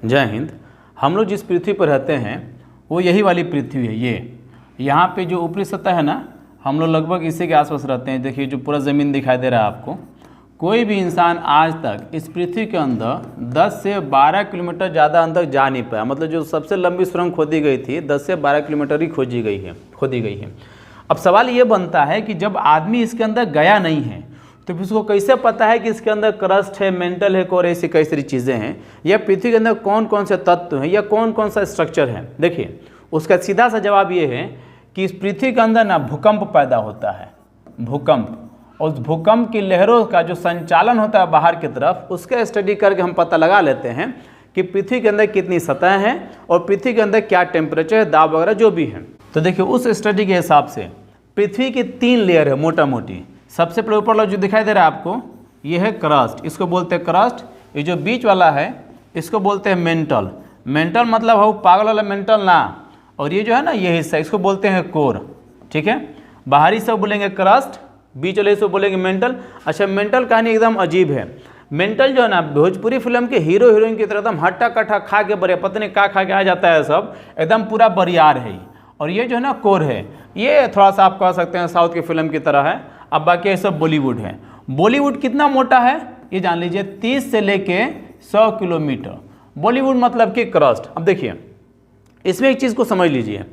जय हिंद। हम लोग जिस पृथ्वी पर रहते हैं वो यही वाली पृथ्वी है। ये यहाँ पे जो ऊपरी सतह है ना, हम लोग लगभग इसी के आसपास रहते हैं। देखिए जो पूरा ज़मीन दिखाई दे रहा है आपको, कोई भी इंसान आज तक इस पृथ्वी के अंदर 10 से 12 किलोमीटर ज़्यादा अंदर जा नहीं पाया। मतलब जो सबसे लंबी सुरंग खोदी गई थी 10 से 12 किलोमीटर ही खोदी गई है। अब सवाल ये बनता है कि जब आदमी इसके अंदर गया नहीं है तो फिर उसको कैसे पता है कि इसके अंदर क्रस्ट है, मेंटल है, कोर, ऐसी कई सारी चीज़ें हैं, या पृथ्वी के अंदर कौन कौन से तत्व हैं या कौन कौन सा स्ट्रक्चर है। देखिए उसका सीधा सा जवाब ये है कि इस पृथ्वी के अंदर ना भूकंप पैदा होता है। भूकंप, और उस भूकंप की लहरों का जो संचालन होता है बाहर की तरफ, उसका स्टडी करके हम पता लगा लेते हैं कि पृथ्वी के अंदर कितनी सतह है और पृथ्वी के अंदर क्या टेम्परेचर है, दाब वगैरह जो भी है। तो देखिए उस स्टडी के हिसाब से पृथ्वी की 3 लेयर है मोटा मोटी। सबसे पहले ऊपर वाला जो दिखाई दे रहा है आपको, ये है क्रस्ट, इसको बोलते हैं क्रस्ट। ये जो बीच वाला है इसको बोलते हैं मेंटल। मेंटल मतलब हो पागल वाला मेंटल ना, और ये जो है ना ये हिस्सा, इसको बोलते हैं कोर। ठीक है, बाहरी सब बोलेंगे क्रस्ट, बीच वाले से बोलेंगे मेंटल। अच्छा, मेंटल कहानी एकदम अजीब है। मेंटल जो है ना भोजपुरी फिल्म के हीरो हीरोइन की तरह एकदम हट्टा कट्टा खा के बड़े पता नहीं क्या खा के आ जाता है, सब एकदम पूरा बरियार है। और ये जो है ना कोर है, ये थोड़ा सा आप कह सकते हैं साउथ की फिल्म की तरह है। अब बाकी ये सब बॉलीवुड है। बॉलीवुड कितना मोटा है ये जान लीजिए, 30 से लेके 100 किलोमीटर। बॉलीवुड मतलब कि क्रस्ट। अब देखिए इसमें एक चीज़ को समझ लीजिए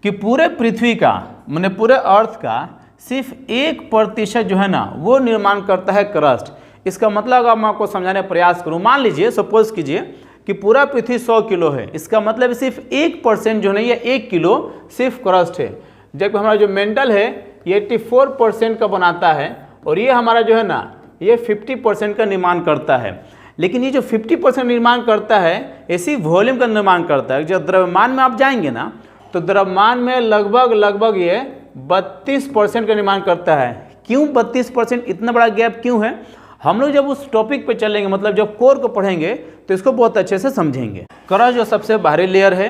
कि पूरे पृथ्वी का माने पूरे अर्थ का सिर्फ 1% जो है ना वो निर्माण करता है क्रस्ट। इसका मतलब अगर मैं आपको समझाने का प्रयास करूँ, मान लीजिए सपोज कीजिए कि पूरा पृथ्वी 100 किलो है, इसका मतलब सिर्फ 1% जो है ये 1 किलो सिर्फ क्रस्ट है। जबकि हमारा जो मेंटल है ये 84% का बनाता है, और ये हमारा जो है ना ये 50% का निर्माण करता है। लेकिन ये जो 50% निर्माण करता है इसी वॉल्यूम का निर्माण करता है। जब द्रव्यमान में आप जाएंगे ना तो द्रव्यमान में लगभग ये 32% का निर्माण करता है। क्यों 32%? इतना बड़ा गैप क्यों है? हम लोग जब उस टॉपिक पे चलेंगे, मतलब जब कोर को पढ़ेंगे तो इसको बहुत अच्छे से समझेंगे। क्रस्ट जो सबसे बाहरी लेयर है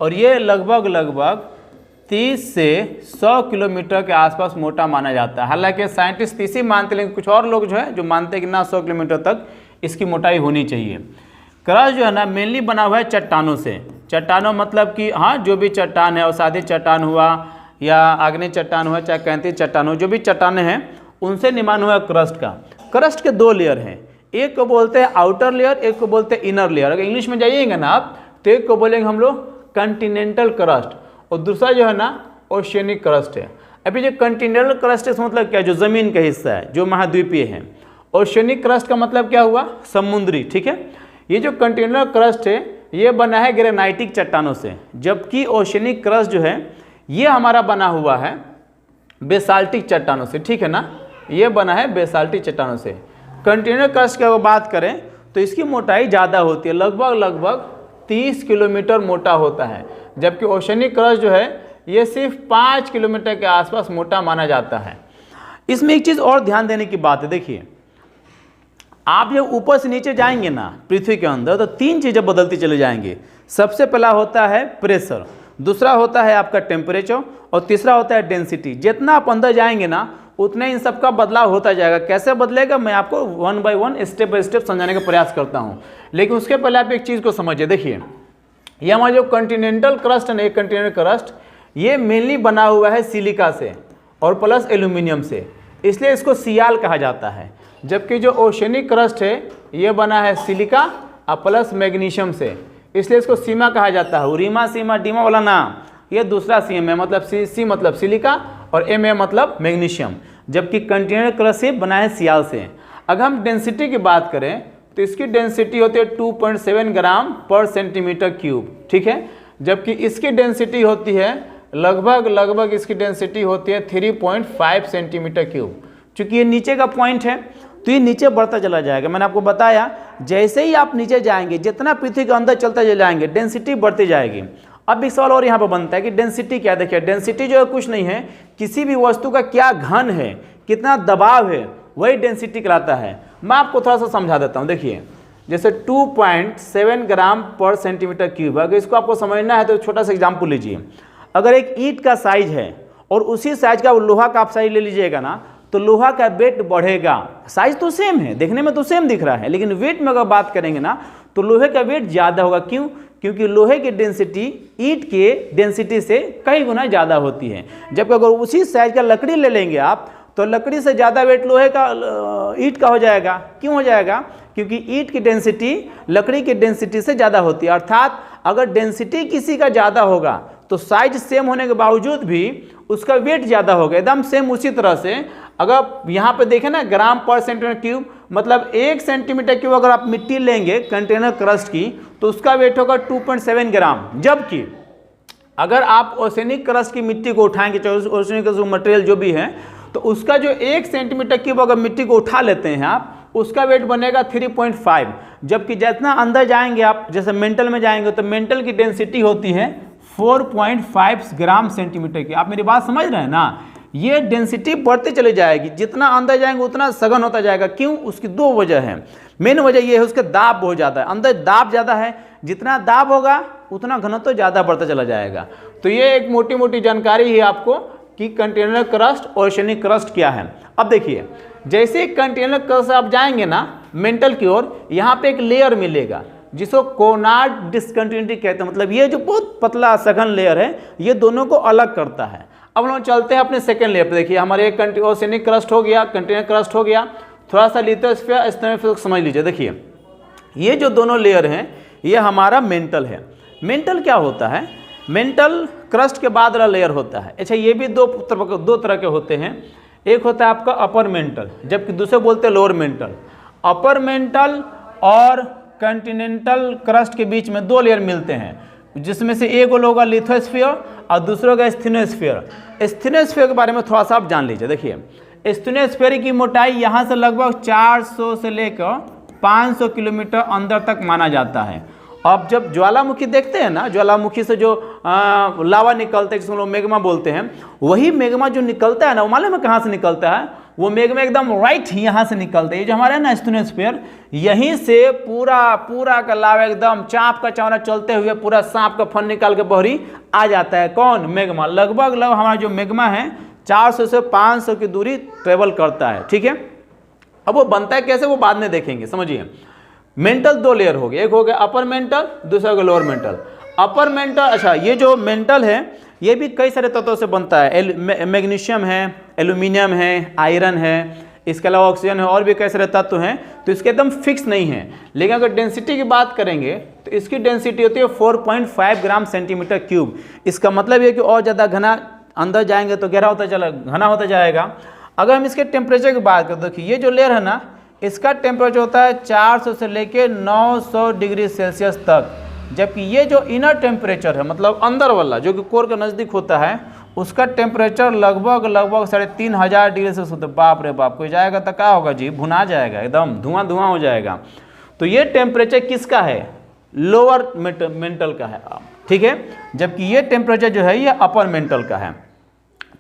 और ये लगभग 30 से 100 किलोमीटर के आसपास मोटा माना जाता है। हालांकि साइंटिस्ट 30 ही मानते हैं, लेकिन कुछ और लोग जो है जो मानते हैं कि ना 100 किलोमीटर तक इसकी मोटाई होनी चाहिए। क्रस्ट जो है ना मेनली बना हुआ है चट्टानों से। चट्टानों मतलब कि हाँ जो भी चट्टान है, और सादी चट्टान हुआ या आग्नेय चट्टान हुआ, चाहे कैंती चट्टान हो, जो भी चट्टानें हैं उनसे निर्माण हुआ क्रस्ट का। क्रस्ट के 2 लेयर हैं, एक को बोलते हैं आउटर लेयर, एक को बोलते हैं इनर लेयर। अगर इंग्लिश में जाइएगा ना आप तो एक को बोलेंगे हम लोग कॉन्टिनेंटल क्रस्ट, और दूसरा जो है ना ओशियनिक क्रस्ट है। अभी जो कॉन्टिनेंटल क्रस्ट है मतलब क्या, जो ज़मीन का हिस्सा है, जो महाद्वीपीय है। ओशियनिक क्रस्ट का मतलब क्या हुआ, समुद्री। ठीक है, ये जो कॉन्टिनेंटल क्रस्ट है ये बना है ग्रेनाइटिक चट्टानों से, जबकि ओशियनिक क्रस्ट जो है ये हमारा बना हुआ है बेसाल्टिक चट्टानों से। ठीक है ना, ये बना है बेसाल्टिक चट्टानों से। कॉन्टिनेंटल क्रस्ट की अगर बात करें तो इसकी मोटाई ज़्यादा होती है, लगभग 30 किलोमीटर मोटा होता है, जबकि ओशियनिक क्रस्ट जो है ये सिर्फ 5 किलोमीटर के आसपास मोटा माना जाता है। इसमें एक चीज़ और ध्यान देने की बात है, देखिए आप जब ऊपर से नीचे जाएंगे ना पृथ्वी के अंदर तो 3 चीज़ें बदलती चले जाएंगे। सबसे पहला होता है प्रेशर, दूसरा होता है आपका टेम्परेचर, और तीसरा होता है डेंसिटी। जितना आप अंदर जाएंगे ना उतना इन सब का बदलाव होता जाएगा। कैसे बदलेगा मैं आपको 1 बाय 1 स्टेप बाय स्टेप समझाने का प्रयास करता हूँ, लेकिन उसके पहले आप एक चीज़ को समझिए। देखिए ये हमारा जो कॉन्टिनेंटल क्रस्ट है, कॉन्टिनेंटल क्रस्ट ये मेनली बना हुआ है सिलिका से और प्लस एल्यूमिनियम से, इसलिए इसको सियाल कहा जाता है। जबकि जो ओशियनिक क्रस्ट है ये बना है सिलिका और प्लस मैग्नीशियम से, इसलिए इसको सीमा कहा जाता है। रीमा सीमा डीमा वाला ना, ये दूसरा सीएम है, मतलब सी मतलब सिलिका और एम मतलब मैग्नीशियम, जबकि कॉन्टिनेंटल क्रस्ट से बना है सियाल से। अगर हम डेंसिटी की बात करें तो इसकी डेंसिटी होती है 2.7 ग्राम पर सेंटीमीटर क्यूब। ठीक है, जबकि इसकी डेंसिटी होती है लगभग इसकी डेंसिटी होती है 3.5 सेंटीमीटर क्यूब। चूँकि ये नीचे का पॉइंट है तो ये नीचे बढ़ता चला जाएगा। मैंने आपको बताया जैसे ही आप नीचे जाएंगे, जितना पृथ्वी के अंदर चलते चले जाएंगे डेंसिटी बढ़ती जाएगी। अब एक सवाल और यहाँ पर बनता है कि डेंसिटी क्या है। देखिए डेंसिटी जो है कुछ नहीं है, किसी भी वस्तु का क्या घन है, कितना दबाव है, वही डेंसिटी कहलाता है। मैं आपको थोड़ा सा समझा देता हूँ। देखिए जैसे 2.7 ग्राम पर सेंटीमीटर क्यूब, अगर इसको आपको समझना है तो छोटा सा एग्जाम्पल लीजिए। अगर एक ईंट का साइज है और उसी साइज का लोहा का आप साइज ले लीजिएगा ना तो लोहा का वेट बढ़ेगा। साइज तो सेम है, देखने में तो सेम दिख रहा है, लेकिन वेट में अगर बात करेंगे ना तो लोहे का वेट ज़्यादा होगा। क्यों? क्योंकि लोहे की डेंसिटी ईंट के डेंसिटी से कई गुना ज़्यादा होती है। जबकि अगर उसी साइज का लकड़ी ले लेंगे आप तो लकड़ी से ज़्यादा वेट लोहे का ईंट का हो जाएगा। क्यों हो जाएगा? क्योंकि ईंट की डेंसिटी लकड़ी की डेंसिटी से ज़्यादा होती है। अर्थात अगर डेंसिटी किसी का ज़्यादा होगा तो साइज सेम होने के बावजूद भी उसका वेट ज़्यादा होगा। एकदम सेम उसी तरह से अगर यहाँ पे देखें ना ग्राम पर सेंटीमीटर क्यूब, मतलब 1 सेंटीमीटर क्यूब अगर आप मिट्टी लेंगे कंटेनर क्रस्ट की तो उसका वेट होगा 2.7 ग्राम। जबकि अगर आप ओसेनिक क्रस्ट की मिट्टी को उठाएंगे, चाहे ओसेनिक मटेरियल जो भी है, तो उसका जो 1 सेंटीमीटर क्यूब अगर मिट्टी को उठा लेते हैं आप, उसका वेट बनेगा 3.5। जबकि जितना अंदर जाएंगे आप, जैसे मेंटल में जाएंगे तो मेंटल की डेंसिटी होती है 4.5 ग्राम सेंटीमीटर की। आप मेरी बात समझ रहे हैं ना? ये डेंसिटी बढ़ती चली जाएगी, जितना अंदर जाएंगे उतना सघन होता जाएगा। क्यों? उसकी 2 वजह है। मेन वजह ये है उसके दाब बहुत ज़्यादा है, अंदर दाब ज़्यादा है, जितना दाब होगा उतना घनत्व ज़्यादा बढ़ता चला जाएगा। तो ये एक मोटी मोटी जानकारी है आपको कि कंटेनर क्रस्ट और ओशनिक क्रस्ट क्या है। अब देखिए, जैसे कंटेनर क्रस्ट आप जाएंगे ना मेंटल की ओर, यहाँ पे एक लेयर मिलेगा जिसको कोनार्ड डिसकंटिन्यूटी कहते हैं। मतलब ये जो बहुत पतला सघन लेयर है ये दोनों को अलग करता है। अब हम चलते हैं अपने सेकंड लेयर पे। देखिए हमारे एक ओशनिक क्रस्ट हो गया, कंटेनर क्रस्ट हो गया, थोड़ा सा लिथोस्फीयर स्टेनोस्फीयर समझ लीजिए। देखिए ये जो दोनों लेयर हैं ये हमारा मेंटल है। मेंटल क्या होता है? मेंटल क्रस्ट के बाद वाला लेयर होता है। अच्छा, ये भी दो तरह के होते हैं। एक होता है आपका अपर मेंटल, जबकि दूसरे बोलते हैं लोअर मेंटल। अपर मेंटल और कॉन्टिनेंटल क्रस्ट के बीच में 2 लेयर मिलते हैं, जिसमें से एक होगा लिथोस्फीयर और दूसरा होगा स्टेनोस्फीयर। स्टेनोस्फीयर के बारे में थोड़ा सा आप जान लीजिए। देखिए स्टेनोस्फीयर की मोटाई यहाँ से लगभग 400 से लेकर 500 किलोमीटर अंदर तक माना जाता है। अब जब ज्वालामुखी देखते हैं ना, ज्वालामुखी से जो लावा निकलता है जिसको लोग मैग्मा बोलते हैं, वही मैग्मा जो निकलता है ना, वो मालूम है कहाँ से निकलता है? वो मैग्मा एकदम राइट यहाँ से निकलता है। ये जो हमारे ना स्टेनोस्फीयर, यहीं से पूरा का लावा एकदम चाप का चौड़ा चलते हुए पूरा सांप का फन निकाल के बहरी आ जाता है। कौन? मैग्मा। लगभग हमारा जो मैग्मा है 400 से 500 की दूरी ट्रेवल करता है। ठीक है, अब वो बनता है कैसे वो बाद में देखेंगे। समझिए, मेंटल 2 लेयर हो गए, एक हो गया अपर मेंटल, दूसरा हो गया लोअर मेंटल। अपर मेंटल, अच्छा ये जो मेंटल है ये भी कई सारे तत्वों से बनता है। मैग्नीशियम है, एल्यूमिनियम है, आयरन है, इसके अलावा ऑक्सीजन है, और भी कई सारे तत्व हैं। तो इसके एकदम फिक्स नहीं है। लेकिन अगर डेंसिटी की बात करेंगे तो इसकी डेंसिटी होती है 4.5 ग्राम सेंटीमीटर क्यूब। इसका मतलब ये कि और ज़्यादा घना अंदर जाएंगे तो गहरा होता चला घना होता जाएगा। अगर हम इसके टेम्परेचर की बात करें, देखिए ये जो लेयर है ना, इसका टेम्परेचर होता है 400 से लेकर 900 डिग्री सेल्सियस तक। जबकि ये जो इनर टेम्परेचर है, मतलब अंदर वाला जो कि कोर के नज़दीक होता है, उसका टेम्परेचर लगभग 3500 डिग्री सेल्सियस होता है। बाप रे बाप, कोई जाएगा तो क्या होगा जी? भुना जाएगा, एकदम धुआं हो जाएगा। तो ये टेम्परेचर किसका है? लोअर मेंटल का है। ठीक है, जबकि ये टेम्परेचर जो है ये अपर मेंटल का है।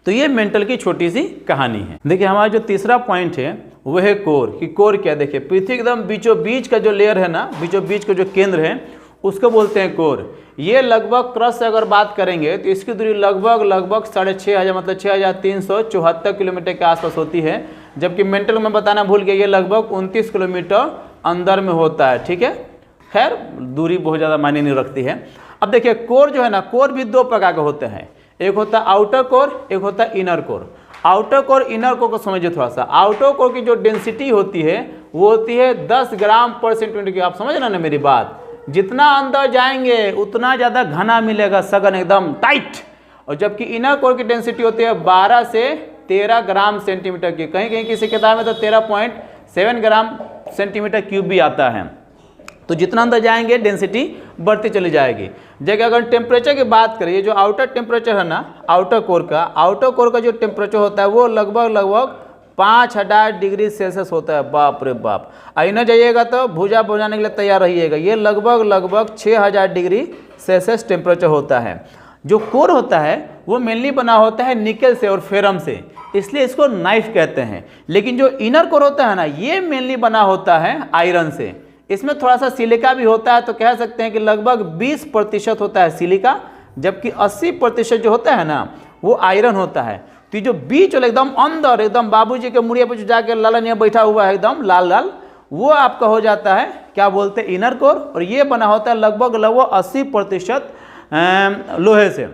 तो ये मेंटल की छोटी सी कहानी है। देखिए हमारा जो तीसरा पॉइंट है वो है कोर। कि कोर क्या? देखिए पृथ्वी एकदम बीचों बीच का जो लेयर है ना, बीचों बीच का जो केंद्र है उसको बोलते हैं कोर। ये लगभग क्रस्ट से अगर बात करेंगे तो इसकी दूरी लगभग 6500 मतलब 6374 किलोमीटर के आसपास होती है। जबकि मेंटल में बताना भूल गया, ये लगभग 29 किलोमीटर अंदर में होता है। ठीक है, खैर दूरी बहुत ज़्यादा मायने नहीं रखती है। अब देखिए कोर जो है ना, कोर भी 2 प्रकार के होते हैं। एक होता है आउटर कोर, एक होता है inner core. Outer core inner core को समझिए थोड़ा सा। आउटर कोर की जो डेंसिटी होती है वो होती है 10 ग्राम पर सेंटीमीटर की। आप समझ रहे ना मेरी बात? जितना अंदर जाएंगे उतना ज़्यादा घना मिलेगा, सघन एकदम टाइट। और जबकि इनर कोर की डेंसिटी होती है 12 से 13 ग्राम सेंटीमीटर की। कहीं कहीं किसी किताब में तो 13.7 ग्राम सेंटीमीटर क्यूब भी आता है। तो जितना अंदर जाएंगे डेंसिटी बढ़ती चली जाएगी। जबकि अगर टेम्परेचर की बात करें, ये जो आउटर टेम्परेचर है ना आउटर कोर का जो टेम्परेचर होता है वो लगभग 5000 डिग्री सेल्सियस होता है। बाप रे बाप। इनर जाइएगा तो भुजा बुझाने के लिए तैयार रहिएगा। ये लगभग 6000 डिग्री सेल्सियस टेम्परेचर होता है। जो कोर होता है वो मेनली बना होता है निकेल से और फेरम से, इसलिए इसको नाइफ कहते हैं। लेकिन जो इनर कोर होता है ना, ये मेनली बना होता है आयरन से। इसमें थोड़ा सा सिलिका भी होता है, तो कह सकते हैं कि लगभग 20% होता है सिलिका, जबकि 80% जो होता है ना वो आयरन होता है। तो जो बीच वाला एकदम अंदर एकदम बाबूजी के मुड़िया पर जाके लालन यहाँ बैठा हुआ है एकदम लाल लाल, वो आपका हो जाता है क्या बोलते हैं इनर कोर, और ये बना होता है लगभग 80% लोहे से।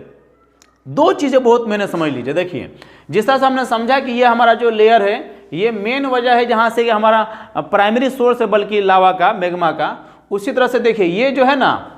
दो चीज़ें बहुत मैंने समझ लीजिए। देखिए जिस तरह से हमने समझा कि ये हमारा जो लेयर है ये मेन वजह है जहाँ से हमारा प्राइमरी सोर्स है बल्कि लावा का, मैग्मा का, उसी तरह से देखिए ये जो है ना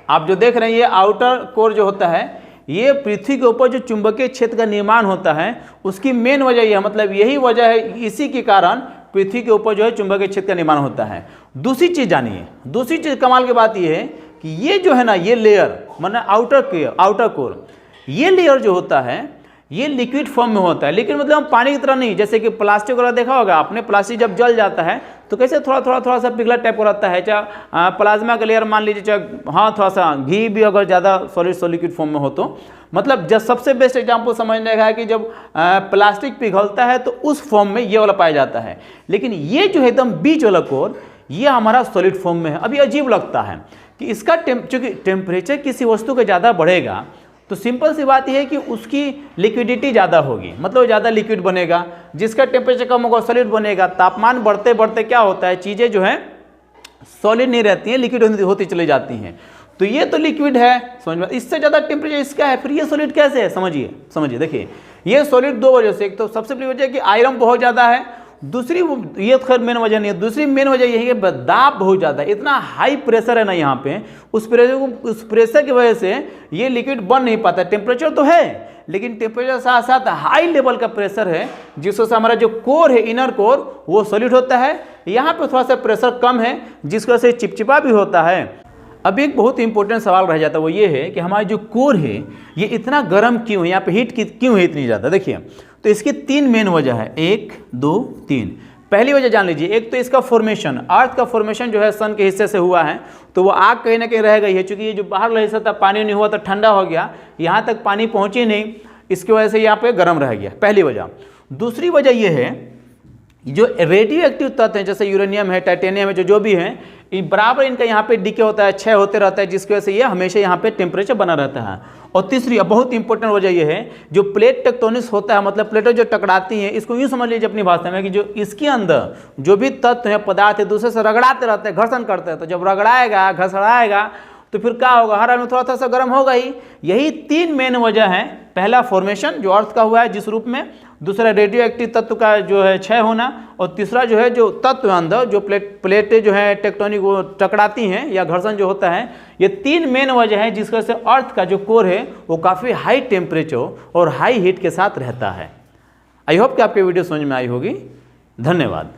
आप जो देख रहे हैं ये आउटर कोर जो होता है ये पृथ्वी के ऊपर जो चुंबकीय क्षेत्र का निर्माण होता है उसकी मेन वजह यह, मतलब यही वजह है, इसी के कारण पृथ्वी के ऊपर जो है चुंबकीय क्षेत्र का निर्माण होता है। दूसरी चीज जानिए, दूसरी चीज कमाल की बात यह है कि ये जो है ना ये लेयर माने आउटर कोर, ये लेयर जो होता है ये लिक्विड फॉर्म में होता है, लेकिन मतलब हम पानी की तरह नहीं। जैसे कि प्लास्टिक वगैरह देखा होगा आपने, प्लास्टिक जब जल जाता है तो कैसे थोड़ा सा पिघला टाइप का रहता है, चाहे प्लाज्मा का लेयर मान लीजिए, चाहे हाँ थोड़ा सा घी भी अगर ज़्यादा सॉलिड लिक्विड फॉर्म में हो तो, मतलब जब सबसे बेस्ट एग्जाम्पल समझने का है कि जब प्लास्टिक पिघलता है तो उस फॉर्म में ये वाला पाया जाता है। लेकिन ये जो है एकदम बीच वाला कोर ये हमारा सॉलिड फॉर्म में है। अभी अजीब लगता है कि इसका चूँकि टेम्परेचर किसी वस्तु का ज़्यादा बढ़ेगा तो सिंपल सी बात यह है कि उसकी लिक्विडिटी ज़्यादा होगी, मतलब ज़्यादा लिक्विड बनेगा। जिसका टेम्परेचर कम होगा सॉलिड बनेगा। तापमान बढ़ते बढ़ते क्या होता है, चीज़ें जो हैं सॉलिड नहीं रहती हैं, लिक्विड होती चली जाती हैं। तो ये तो लिक्विड है, समझ में, इससे ज़्यादा टेम्परेचर इसका है, फिर ये सॉलिड कैसे है, समझिए। देखिए ये सॉलिड दो वजह से, एक तो सबसे बड़ी वजह है कि आयरन बहुत ज़्यादा है, दूसरी ये खैर मेन वजह नहीं है, दूसरी मेन वजह यही है कि दाब बहुत ज़्यादा है, इतना हाई प्रेशर है ना यहाँ पे, उस प्रेशर की वजह से ये लिक्विड बन नहीं पाता। टेम्परेचर तो है लेकिन टेम्परेचर साथ साथ हाई लेवल का प्रेशर है जिस वजह से हमारा जो कोर है इनर कोर वो सॉलिड होता है। यहाँ पे थोड़ा सा प्रेशर कम है जिस वजह से चिपचिपा भी होता है। अब एक बहुत इंपॉर्टेंट सवाल रह जाता है, वो ये है कि हमारा जो कोर है ये इतना गर्म क्यों है, यहाँ पे हीट क्यों है इतनी ज़्यादा। देखिए तो इसकी तीन मेन वजह है, 1 2 3। पहली वजह जान लीजिए, एक तो इसका फॉर्मेशन, अर्थ का फॉर्मेशन जो है सन के हिस्से से हुआ है तो वो आग कहीं ना कहीं रह गई है, क्योंकि ये जो बाहर वाला हिस्सा था पानी नहीं हुआ तो ठंडा हो गया, यहाँ तक पानी पहुँची नहीं, इसकी वजह से यहाँ पे गर्म रह गया, पहली वजह। दूसरी वजह ये है जो रेडियो एक्टिव तत्व हैं जैसे यूरेनियम है, टाइटेनियम है, जो भी हैं बराबर इनका यहाँ पे डीके होता है, क्षय होते रहता है, जिसकी वजह से ये हमेशा यहाँ पे टेम्परेचर बना रहता है। और तीसरी बहुत इंपॉर्टेंट वजह ये है जो प्लेट टेक्टोनिक्स होता है, मतलब प्लेटें जो टकराती हैं, इसको यूँ समझ लीजिए अपनी भाषा में कि जो इसके अंदर जो भी तत्व है पदार्थ है दूसरे से रगड़ाते रहते हैं, घर्षण करते हैं, तो जब रगड़ाएगा घसड़ाएगा तो फिर क्या होगा, हर में थोड़ा सा गर्म होगा ही। यही तीन मेन वजह है, पहला फॉर्मेशन जो अर्थ का हुआ है जिस रूप में, दूसरा रेडियो एक्टिव तत्व का जो है क्षय होना, और तीसरा जो है जो तत्व अंदर जो प्लेटें जो है टेक्टोनिक वो टकराती हैं या घर्षण जो होता है। ये तीन मेन वजह है जिस वजह से अर्थ का जो कोर है वो काफ़ी हाई टेम्परेचर और हाई हीट के साथ रहता है। आई होप कि आपकी वीडियो समझ में आई होगी। धन्यवाद।